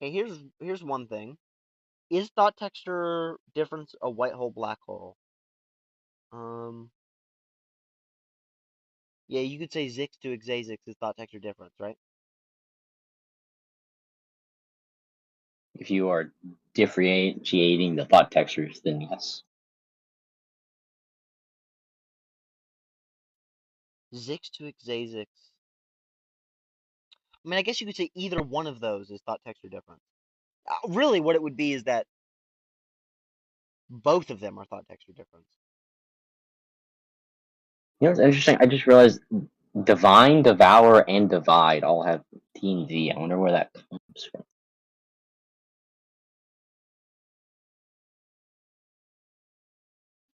Okay, here's one thing. Is thought texture difference a white hole black hole? Um, yeah, you could say Zix to Xzaayzyx is thought texture difference, right? If you are differentiating the thought textures, then yes. Zix to Xzaayzyx. I mean, I guess you could say either one of those is thought texture difference. Really, what it would be is that both of them are thought texture difference. You know what's interesting? I just realized divine, devour, and divide all have D and V. I wonder where that comes from.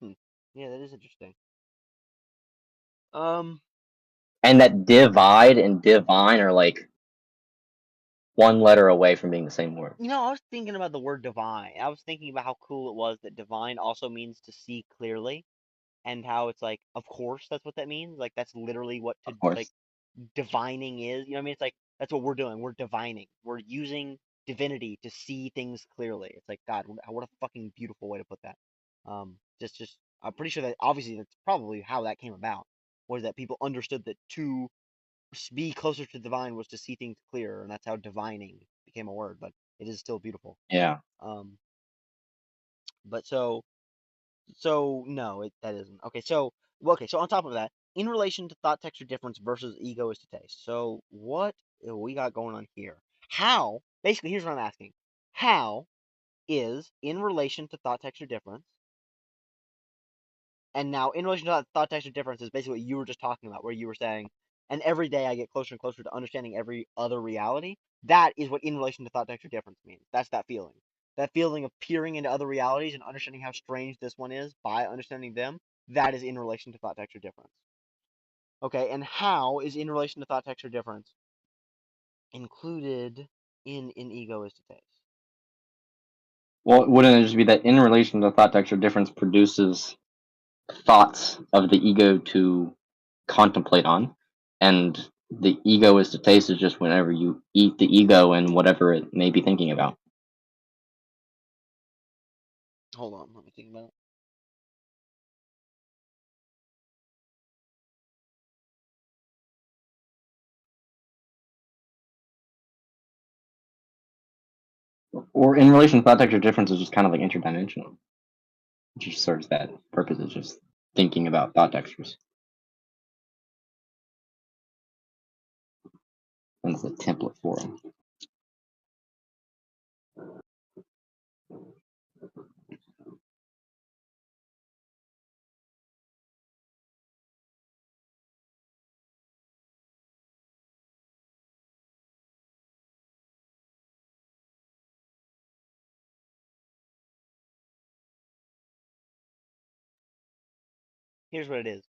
Hmm. Yeah, that is interesting. Um, And that divide and divine are like one letter away from being the same word. I was thinking about the word divine. I was thinking about how cool it was that divine also means to see clearly, and how it's like, of course, that's what that means. Like, that's literally what Of like course. divining is. You know what I mean? It's like that's what we're doing. We're divining. We're using divinity to see things clearly. It's like God, what a fucking beautiful way to put that. Just I'm pretty sure that obviously that's probably how that came about. Was that people understood that to be closer to divine was to see things clearer, and that's how divining became a word. But it is still beautiful. Yeah. Um, but so no, that isn't. Okay, so well, okay, so on top of that, in relation to thought texture difference versus ego is to taste. So what we got going on here? How, basically, here's what I'm asking. How is in relation to thought texture difference, and now in relation to thought texture difference is basically what you were just talking about, where you were saying, and every day I get closer and closer to understanding every other reality. That is what in relation to thought texture difference means. That's that feeling. That feeling of peering into other realities and understanding how strange this one is by understanding them. That is in relation to thought texture difference. Okay, and how is in relation to thought texture difference included in ego is to taste? Well, wouldn't it just be that in relation to thought texture difference produces thoughts of the ego to contemplate on, and the ego is to taste is just whenever you eat the ego and whatever it may be thinking about. Hold on, let me think about it. Or in relation to thought texture difference is just kind of like interdimensional. It just serves that purpose. It's just thinking about thought textures. And it's a template for them. Here's what it is.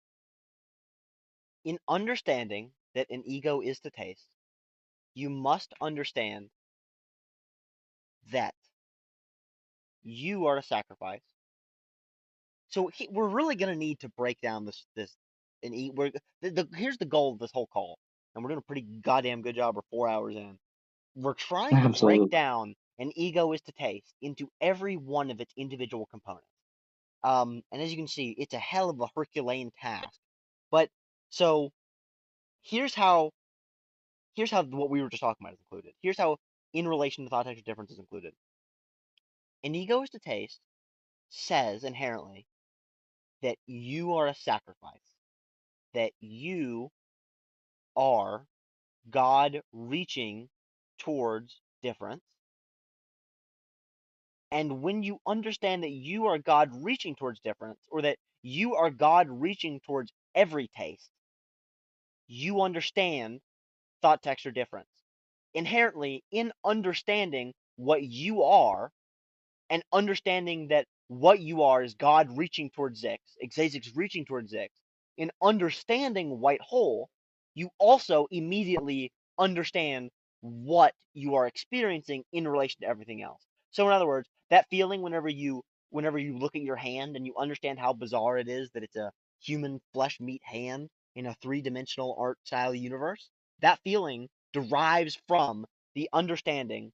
In understanding that an ego is to taste, you must understand that you are a sacrifice. So we're really gonna need to break down this and eat. Here's the goal of this whole call, and we're doing a pretty goddamn good job. We're 4 hours in. We're trying to break Absolutely. down an ego is to taste into every one of its individual components. And as you can see, it's a hell of a Herculean task. But so here's how what we were just talking about is included. Here's how in relation to thought texture difference is included. An ego is to taste says inherently that you are a sacrifice, that you are God reaching towards difference. And when you understand that you are God reaching towards difference, or that you are God reaching towards every taste, you understand thought texture difference. Inherently, in understanding what you are, and understanding that what you are is God reaching towards Xzaayzyx, Xzaayzyx reaching towards Xzaayzyx, in understanding white hole, you also immediately understand what you are experiencing in relation to everything else. So in other words, that feeling whenever you look at your hand and you understand how bizarre it is that it's a human flesh meat hand in a three-dimensional art style universe, that feeling derives from the understanding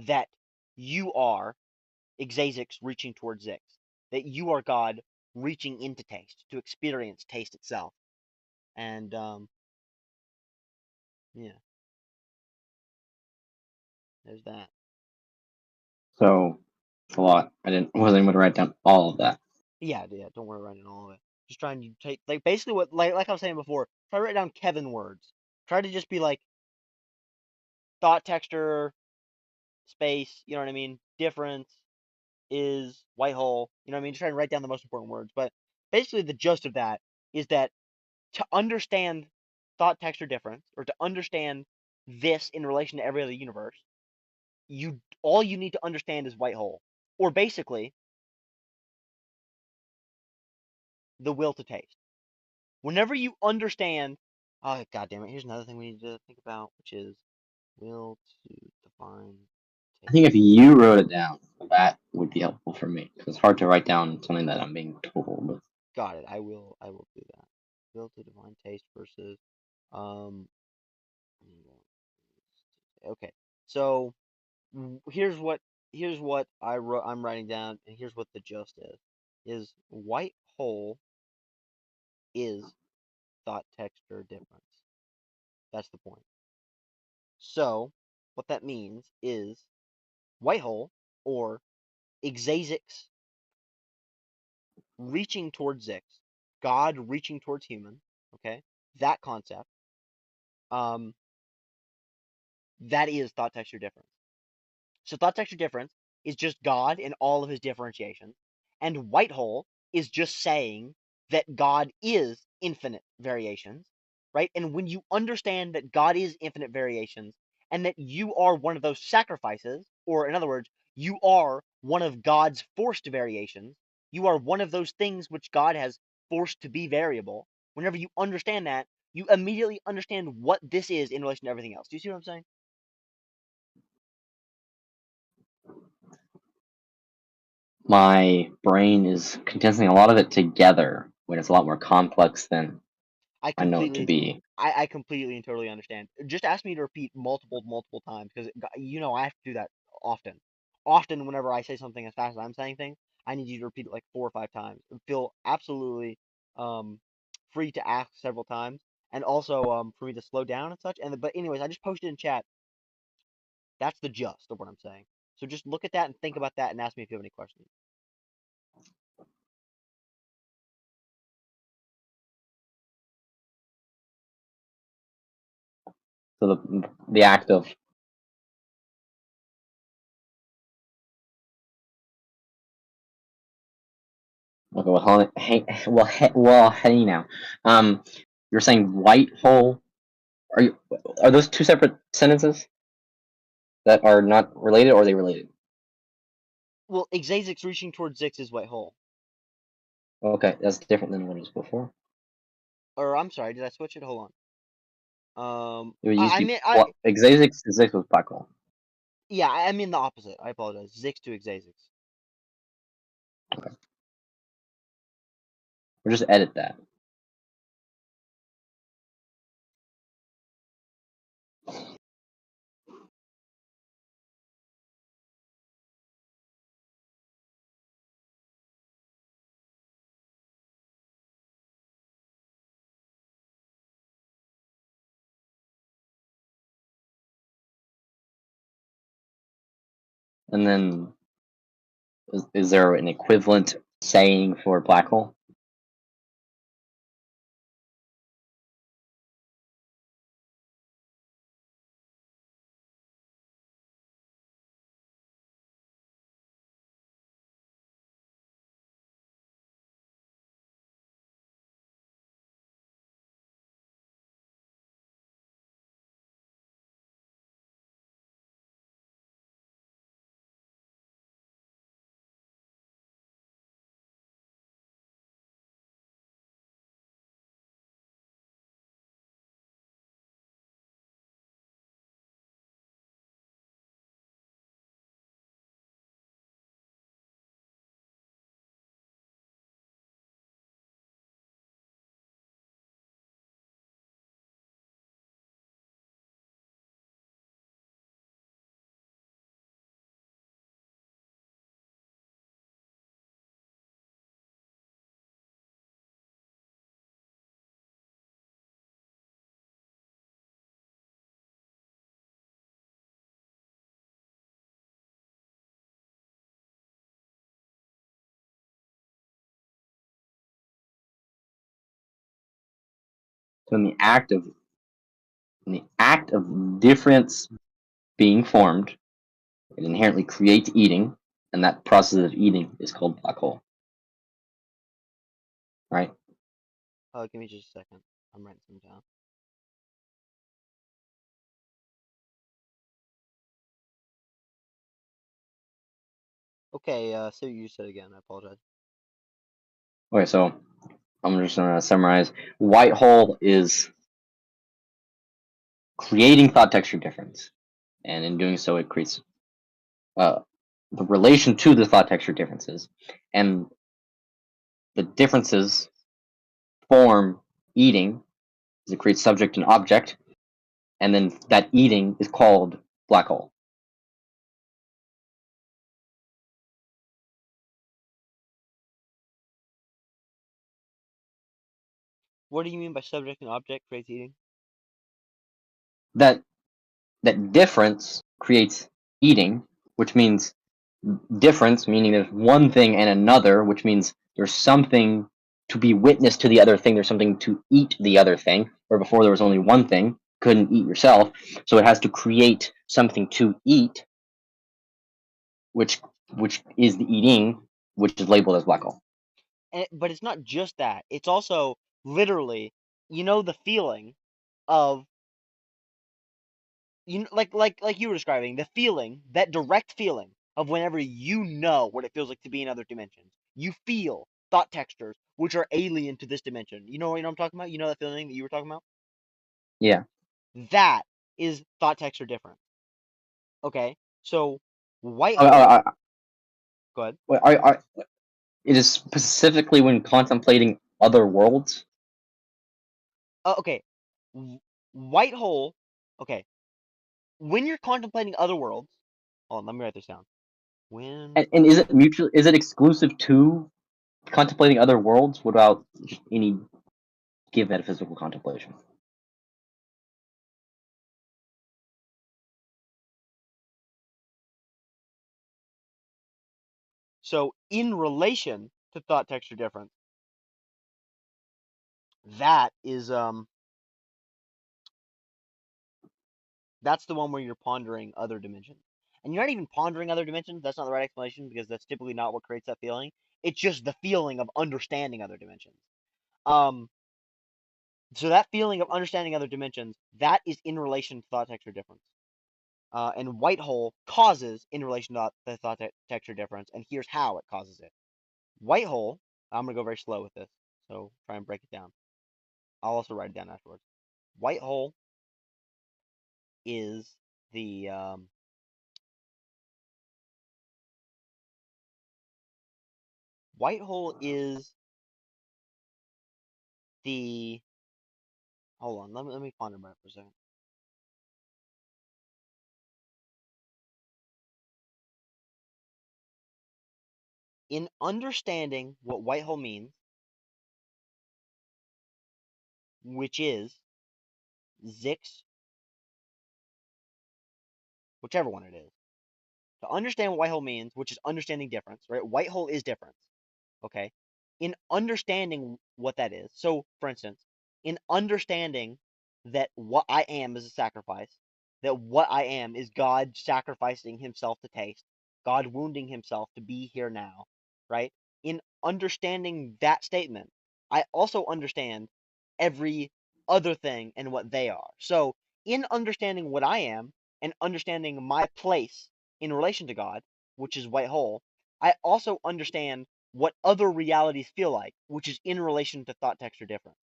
that you are Xzaayzyx reaching towards Zix, that you are God reaching into taste to experience taste itself, and yeah, there's that. So it's a lot. Wasn't able to write down all of that. Yeah, yeah. Don't worry writing all of it. Just trying to take like basically what like I was saying before. Try to write down Kevin words. Try to just be like thought texture space. You know what I mean? Difference is white hole. You know what I mean? Just try to write down the most important words. But basically, the gist of that is that to understand thought texture difference or to understand this in relation to every other universe, you all you need to understand is white hole, or basically the will to taste. Whenever you understand, oh god damn it, here's another thing we need to think about, which is will to define I think if taste. you wrote it down, that would be helpful for me. Because it's hard to write down something that I'm being told. Got it. I will do that. Will to define taste versus um okay. So here's what I'm writing down, and here's what the gist is white hole is thought texture difference. That's the point. So what that means is white hole or Xzaayzyx reaching towards Zix, God reaching towards human, okay? That concept, um, that is thought texture difference. So thought texture difference is just God in all of his differentiations, and white hole is just saying that God is infinite variations, right? And when you understand that God is infinite variations and that you are one of those sacrifices, or in other words, you are one of God's forced variations, you are one of those things which God has forced to be variable. Whenever you understand that, you immediately understand what this is in relation to everything else. Do you see what I'm saying? My brain is condensing a lot of it together when it's a lot more complex than I I know it to completely, be. I completely and totally understand. Just ask me to repeat multiple times because I have to do that often. Often, whenever I say something as fast as I'm saying things, I need you to repeat it like 4 or 5 times. Feel absolutely um free to ask several times, and also for me to slow down and such. But anyways, I just posted in chat. That's the gist of what I'm saying. So just look at that and think about that and ask me if you have any questions. So the act of okay, hey now. Um, you're saying white hole. Are you are those two separate sentences that are not related, or are they related? Well, Xazyx reaching towards Zix is white hole. Okay, that's different than what it was before. Or I'm sorry, did I switch it? Hold on. It would used I to be meant I well, Xzaayzyx was black hole. Yeah, I mean the opposite. I apologize. Zix to Xzazyx. Okay, we'll just edit that. And then, is there an equivalent saying for black hole? So in the act of difference being formed, it inherently creates eating, and that process of eating is called black hole. Right? Give me just a second. I'm writing some down. Okay, so you said again. I apologize. Okay, so I'm just gonna summarize. White hole is creating thought texture difference, and in doing so, it creates the relation to the thought texture differences, and the differences form eating, as it creates subject and object, and then that eating is called black hole. What do you mean by subject and object creates eating? That that difference creates eating, which means difference, meaning there's one thing and another, which means there's something to be witness to the other thing, there's something to eat the other thing, where before there was only one thing, couldn't eat yourself, so it has to create something to eat, which is the eating, which is labeled as black hole. But it's not just that. It's also literally, the feeling of like you were describing, the feeling, that direct feeling of whenever you know what it feels like to be in other dimensions. You feel thought textures which are alien to this dimension. You know what I'm talking about? You know that feeling that you were talking about? Yeah. That is thought texture difference. Okay? So white I, hole, I, I, go ahead. it is specifically when contemplating other worlds. Okay. White hole, okay. When you're contemplating other worlds, hold on, let me write this down. When And is it mutual? Is it exclusive to contemplating other worlds without just any give metaphysical contemplation? So in relation to thought texture difference, that is that's the one where you're pondering other dimensions. And you're not even pondering other dimensions. That's not the right explanation because that's typically not what creates that feeling. It's just the feeling of understanding other dimensions. Um, so that feeling of understanding other dimensions, that is in relation to thought texture difference. And white hole causes in relation to the thought texture difference, and here's how it causes it. White hole, I'm gonna go very slow with this, so try and break it down. I'll also write it down afterwards. White hole is the white hole is the hold on, let me ponder about it for a second. In understanding what white hole means, which is Zix, whichever one it is, to understand what white hole means, which is understanding difference, right? White hole is difference, okay? In understanding what that is, so for instance, in understanding that what I am is a sacrifice, that what I am is God sacrificing himself to taste, God wounding himself to be here now, right? In understanding that statement, I also understand every other thing and what they are. So, in understanding what I am and understanding my place in relation to God, which is white hole, I also understand what other realities feel like, which is in relation to thought texture difference.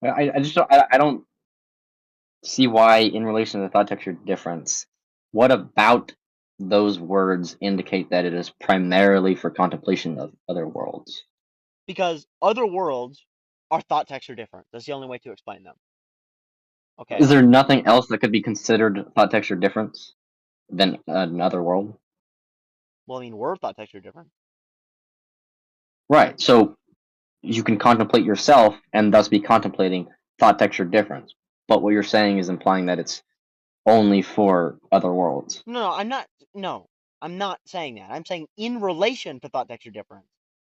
I don't see why, in relation to the thought texture difference, what about those words indicate that it is primarily for contemplation of other worlds? Because other worlds are thought texture different. That's the only way to explain them. Okay. Is there nothing else that could be considered thought texture difference than another world? Well, I mean, we're thought texture different. Right. So you can contemplate yourself and thus be contemplating thought texture difference. But what you're saying is implying that it's only for other worlds. No, I'm not. No, I'm not saying that. I'm saying in relation to thought texture difference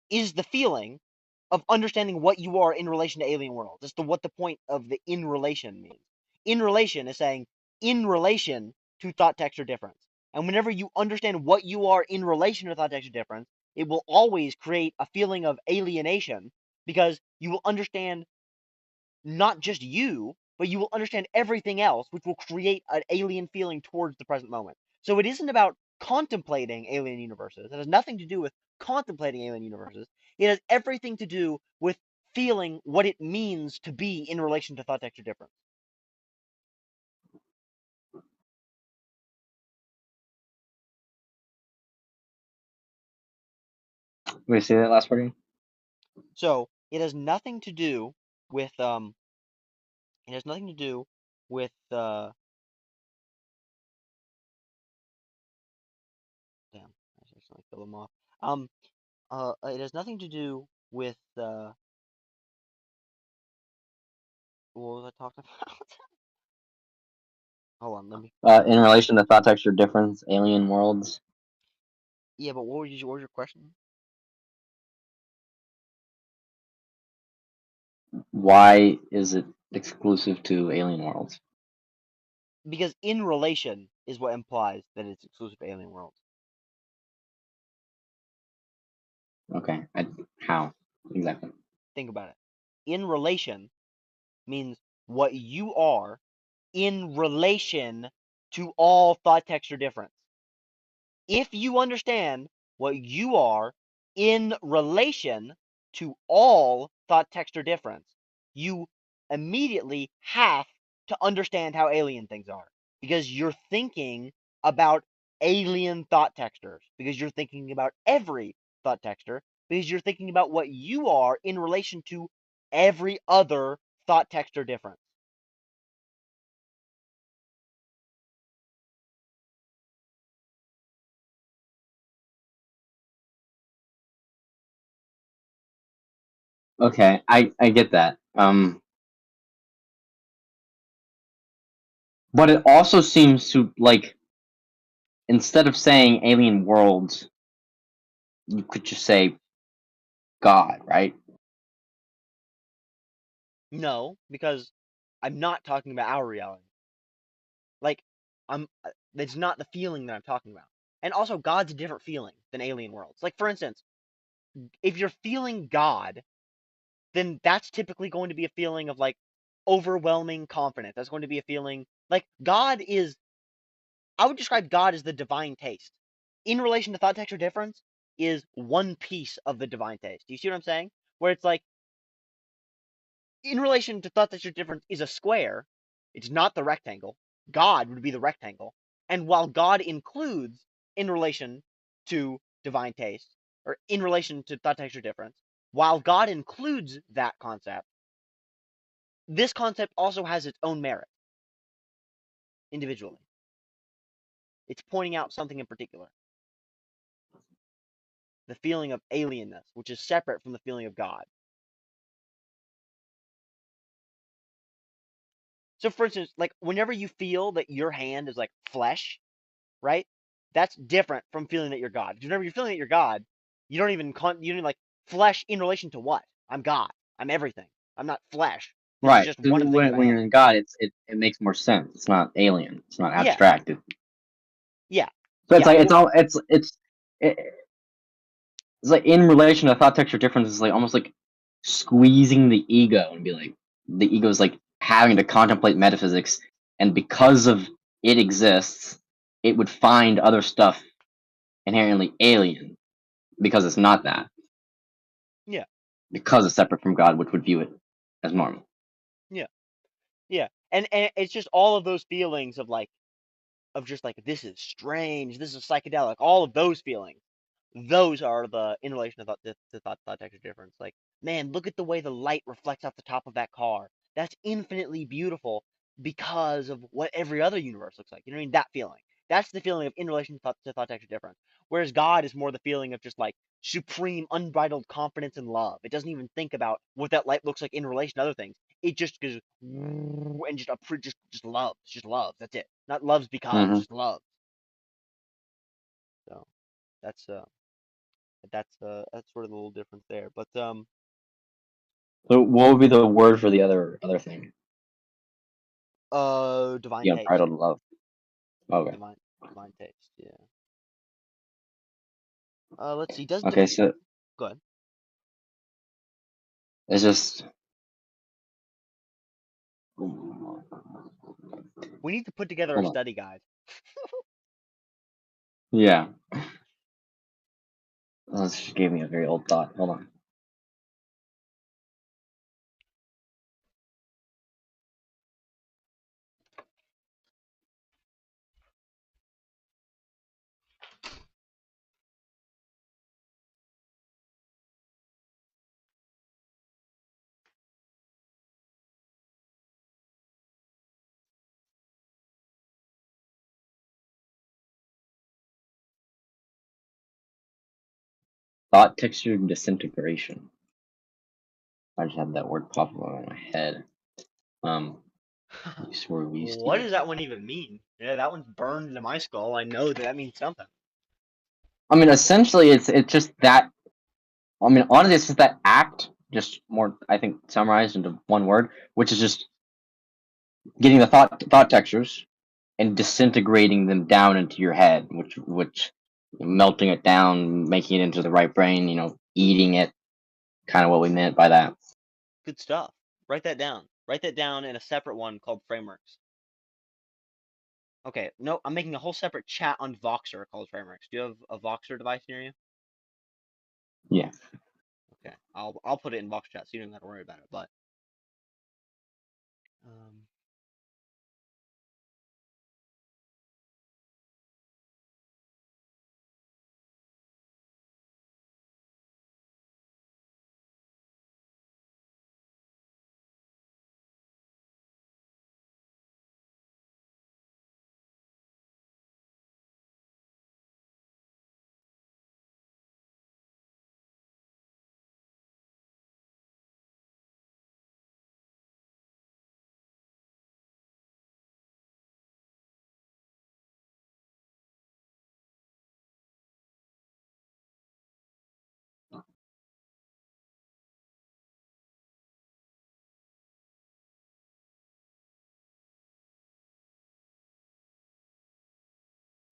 is the feeling of understanding what you are in relation to alien worlds. That's what the point of the in relation means. In relation is saying in relation to thought texture difference. And whenever you understand what you are in relation to thought texture difference, it will always create a feeling of alienation because you will understand not just you, but you will understand everything else, which will create an alien feeling towards the present moment. So it isn't about contemplating alien universes. It has nothing to do with contemplating alien universes. It has everything to do with feeling what it means to be in relation to thought texture difference. Wait, say that last part again? So it has nothing to do with it has nothing to do with damn, I accidentally fill them off. Um it has nothing to do with what was I talking about? Hold on, let me. In relation to thought texture difference, alien worlds. Yeah, but what was your question? Why is it exclusive to alien worlds? Because in relation is what implies that it's exclusive to alien worlds. Okay, how exactly? Think about it. In relation means what you are in relation to all thought texture difference. If you understand what you are in relation to all thought texture difference, you immediately have to understand how alien things are because you're thinking about alien thought textures, because you're thinking about every thought texture, because you're thinking about what you are in relation to every other thought texture difference. Okay, I get that. But it also seems to like instead of saying alien worlds, you could just say God, right? No, because I'm not talking about our reality. Like, that's not the feeling that I'm talking about. And also, God's a different feeling than alien worlds. Like, for instance, if you're feeling God, then that's typically going to be a feeling of like overwhelming confidence. That's going to be a feeling like God is, I would describe God as the divine taste. In relation to thought texture difference, is one piece of the divine taste. Do you see what I'm saying? Where it's like, in relation to thought texture difference is a square, it's not the rectangle. God would be the rectangle. And while God includes in relation to divine taste, or in relation to thought texture difference, while God includes that concept, this concept also has its own merit individually. It's pointing out something in particular. The feeling of alienness, which is separate from the feeling of God. So for instance, like whenever you feel that your hand is like flesh, right? That's different from feeling that you're God. Because whenever you're feeling that you're God, you don't like flesh in relation to what? I'm God. I'm everything. I'm not flesh. This is Right. just 'Cause one of the things that when I you're am. in God, it makes more sense. It's not alien. It's not Yeah, abstracted. yeah, So it's yeah. like Well, it, it's like in relation to thought texture difference is like almost like squeezing the ego and be like the ego is like having to contemplate metaphysics, and because of it exists, it would find other stuff inherently alien because it's not that, yeah, because it's separate from God, which would view it as normal. yeah, yeah. And it's just all of those feelings of just like this is strange, this is psychedelic, all of those feelings. Those are the in relation to thought texture difference. Like, man, look at the way the light reflects off the top of that car. That's infinitely beautiful because of what every other universe looks like. You know what I mean? That feeling. That's the feeling of in relation to thought texture difference. Whereas God is more the feeling of just like supreme, unbridled confidence and love. It doesn't even think about what that light looks like in relation to other things. It just goes and just loves, just loves. That's it. Not loves because, Hmm. just loves. So that's that's sort of the little difference there. But So what would be the word for the other thing? Divine The taste. unbridled love. Okay. Divine taste. Yeah. Let's see. Does Okay, so go ahead. it's just We need to put together a hold on. study guide. Yeah. This just gave me a very old thought. Hold on. Thought texture disintegration. I just had that word pop up in my head. Use where we used to What use does it. that one even mean? Yeah, that one's burned into my skull. I know that means something. I mean, essentially, it's just that. I mean, honestly, it's just that act, just more, I think, summarized into one word, which is just getting the thought textures and disintegrating them down into your head, which melting it down, making it into the right brain, eating it, kind of what we meant by that. Good stuff. Write that down. Write that down in a separate one called frameworks. Okay, no, I'm making a whole separate chat on Voxer called frameworks. Do you have a Voxer device near you? Yeah. Okay, I'll put it in Vox chat so you don't have to worry about it. But um,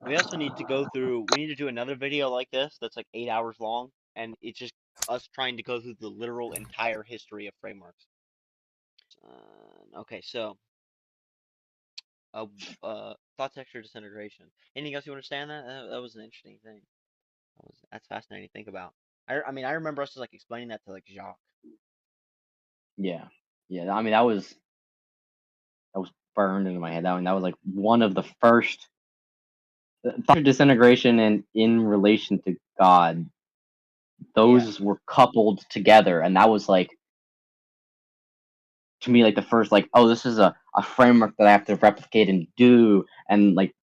we also need to go through. We need to do another video like this that's like 8 hours long, and it's just us trying to go through the literal entire history of frameworks. Okay, so uh, thought texture disintegration. Anything else you understand that? That was an interesting thing. That's fascinating to think about. I mean, I remember us just like explaining that to like Jacques. Yeah. Yeah. I mean, that was burned into my head. That was like one of the first thought disintegration and in relation to God. Yeah, Those were coupled together, and that was like to me like the first like, oh, this is a framework that I have to replicate and do, and like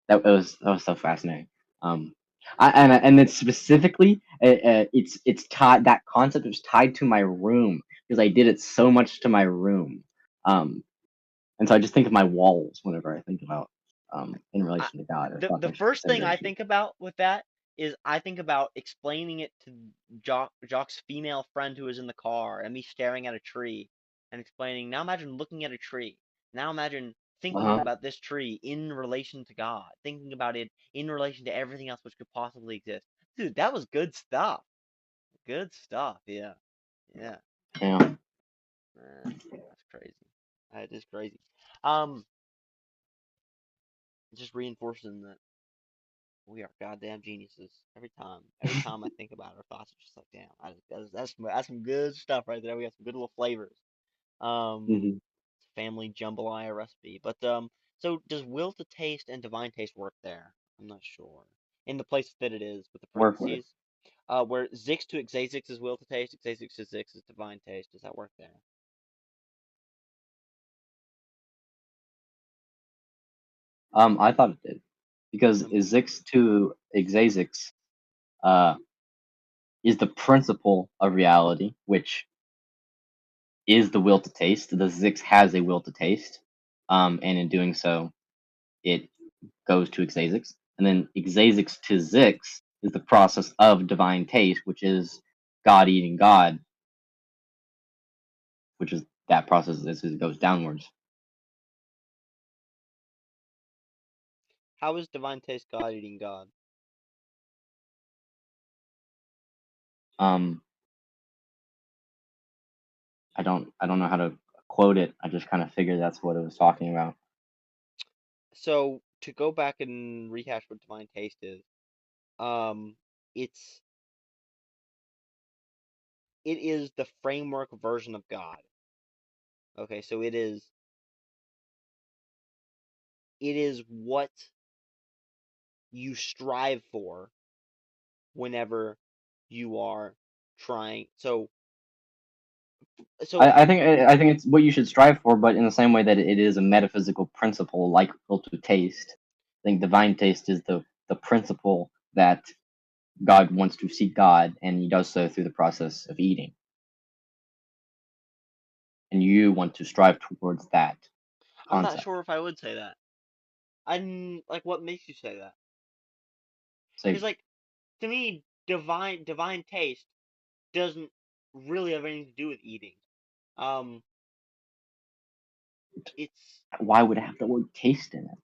that was so fascinating. Um, and it's specifically it's tied, that concept was tied to my room because I did it so much to my room. Um, and so I just think of my walls whenever I think about in I, relation to God or thought the texture first thing I disintegration. think about with that is I think about explaining it to Jacques' female friend who was in the car and me staring at a tree and explaining. Now imagine looking at a tree. Now imagine thinking Uh-huh. about this tree in relation to God, thinking about it in relation to everything else which could possibly exist. Dude, that was good stuff. Good stuff. Yeah. Yeah. Yeah. Man, that's crazy. That is crazy. Um, just reinforcing that we are goddamn geniuses. Every time I think about it, our thoughts are just like, damn, that's some good stuff right there. We got some good little flavors. Um, Hmm. family jambalaya recipe. But so does will to taste and divine taste work there? I'm not sure. In the place that it is with the Work with. parentheses, where Zix to Xzaayzyx is will to taste, Xzaayzyx to Zix is divine taste. Does that work there? I thought it did because Um, Zix to Xzaayzyx uh, is the principle of reality, which is the will to taste. The Zix has a will to taste, and in doing so, it goes to Xzaayzyx, and then Xzaayzyx to Zix is the process of divine taste, which is God eating God. which is that process as it goes downwards. How is divine taste God eating God? Um, I don't know how to quote it. I just kind of figured that's what it was talking about. So to go back and rehash what divine taste is, um, it's it is the framework version of God. Okay, so it is what you strive for whenever you are trying. So I think it's what you should strive for, but in the same way that it is a metaphysical principle like to taste. I think divine taste is the principle that God wants to seek God, and He does so through the process of eating. And you want to strive towards that I'm not concept. sure if I would say that. I'm like, what makes you say that? So Because like to me, divine taste doesn't really have anything to do with eating. Um, it's why would it have the word taste in it?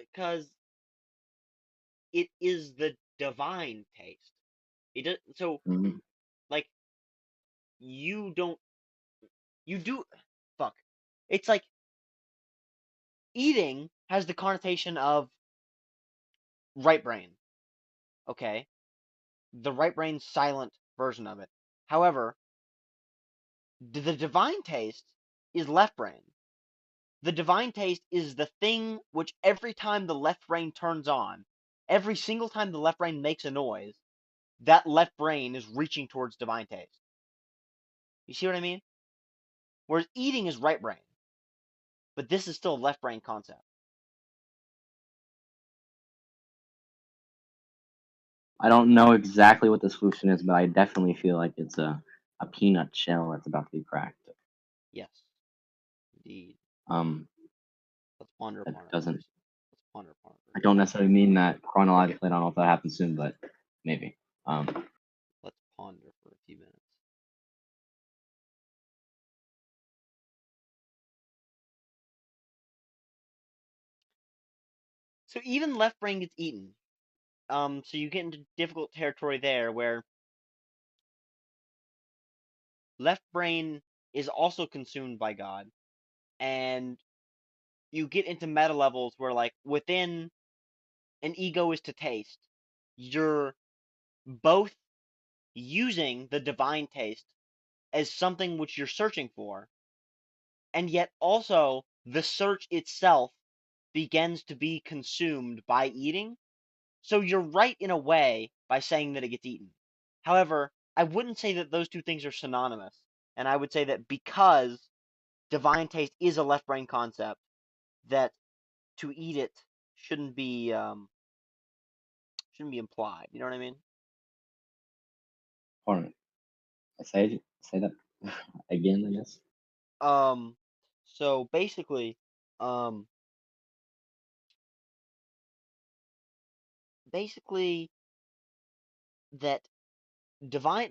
because it is the divine taste. It does so Mhm. like you don't you do fuck. It's like eating has the connotation of right brain. Okay, the right brain silent version of it. However, the divine taste is left brain. The divine taste is the thing which every time the left brain turns on, every single time the left brain makes a noise, that left brain is reaching towards divine taste. You see what I mean? Whereas eating is right brain, but this is still a left brain concept. I don't know exactly what the solution is, but I definitely feel like it's a peanut shell that's about to be cracked. Yes, indeed. Um, Let's ponder that upon it doesn't. Let's ponder upon it for a I few don't minutes. necessarily mean that chronologically. I don't know if that happens soon, but maybe. Let's ponder for a few minutes. So even left brain gets eaten. So you get into difficult territory there where left brain is also consumed by God, and you get into meta levels where like within an ego is to taste, you're both using the divine taste as something which you're searching for, and yet also the search itself begins to be consumed by eating. So you're right in a way by saying that it gets eaten. However, I wouldn't say that those two things are synonymous. And I would say that because divine taste is a left brain concept, that to eat it shouldn't be implied. You know what I mean? Hold on. Say that again. I guess. Um, so um, basically that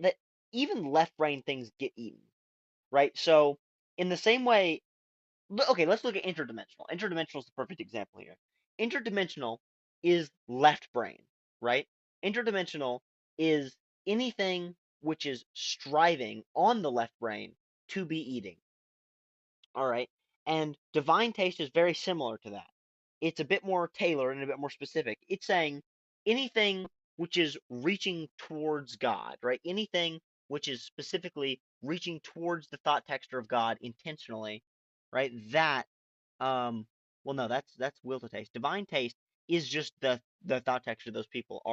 that even left brain things get eaten, right? So in the same way, okay, let's look at interdimensional. Interdimensional is the perfect example here. Interdimensional is left brain, right? Interdimensional is anything which is striving on the left brain to be eating. All right. And divine taste is very similar to that. It's a bit more tailored and a bit more specific. It's saying anything which is reaching towards God, right? Anything which is specifically reaching towards the thought texture of God intentionally, right? That well no, that's will to taste. Divine taste is just the thought texture those people are